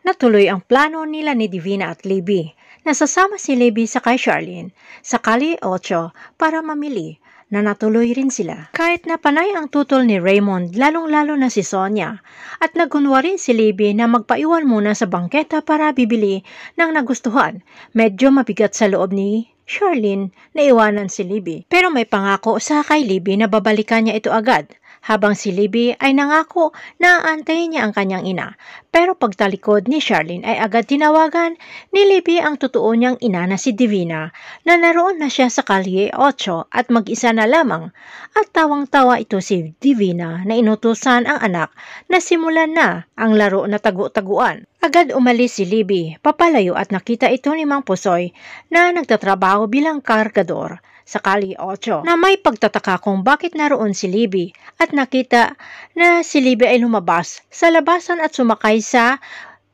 Natuloy ang plano nila ni Divina at Libby. Nasasama si Libby sa kay Charlene sa Calle 8 para mamili na natuloy rin sila. Kahit na panay ang tutol ni Raymond, lalong-lalo na si Sonia, at nagkunwari si Libby na magpaiwan muna sa bangketa para bibili ng nagustuhan. Medyo mabigat sa loob ni Charlene na iwanan si Libby. Pero may pangako sa kay Libby na babalikan niya ito agad. Habang si Libby ay nangako na aantayin niya ang kanyang ina. Pero pagtalikod ni Charlene ay agad tinawagan ni Libby ang totoo niyang ina na si Divina na naroon na siya sa Calle 8 at mag-isa na lamang. At tawang-tawa ito si Divina na inutusan ang anak na simulan na ang laro na tagu-taguan. Agad umalis si Libby, papalayo at nakita ito ni Mang Pusoy na nagtatrabaho bilang kargador sa Calle 8 na may pagtataka kung bakit naroon si Libby at nakita na si Libby ay lumabas sa labasan at sumakay sa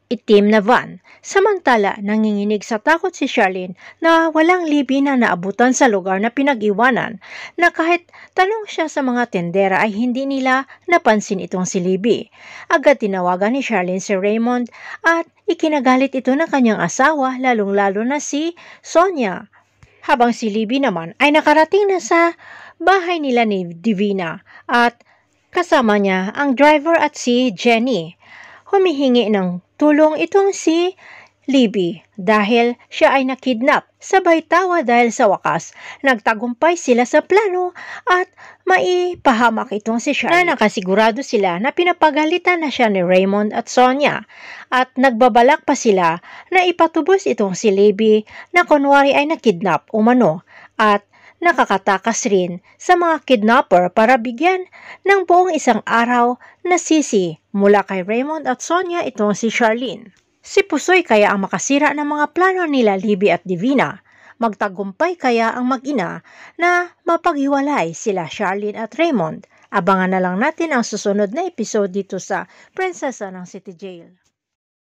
itim na van. Samantala, nanginginig sa takot si Charlene na walang Libby na naabutan sa lugar na pinag-iwanan na kahit tanong siya sa mga tendera ay hindi nila napansin itong si Libby. Agad tinawagan ni Charlene si Raymond at ikinagalit ito ng kanyang asawa lalong-lalo na si Sonia. Habang si Libby naman ay nakarating na sa bahay nila ni Divina at kasama niya ang driver at si Jenny. Humihingi ng tulong itong si Libby dahil siya ay nakidnap. Sabay tawa dahil sa wakas nagtagumpay sila sa plano at maipahamak itong si Charlie. Na nakasigurado sila na pinapagalitan na siya ni Raymond at Sonia at nagbabalak pa sila na ipatubos itong si Libby na kunwari ay nakidnap umano at nakakatakas rin sa mga kidnapper para bigyan ng buong isang araw na sisi mula kay Raymond at Sonia itong si Charlene. Si Pusoy kaya ang makasira ng mga plano nila Libby at Divina. Magtagumpay kaya ang mag-ina na mapaghiwalay sila Charlene at Raymond. Abangan na lang natin ang susunod na episode dito sa Prinsesa ng City Jail.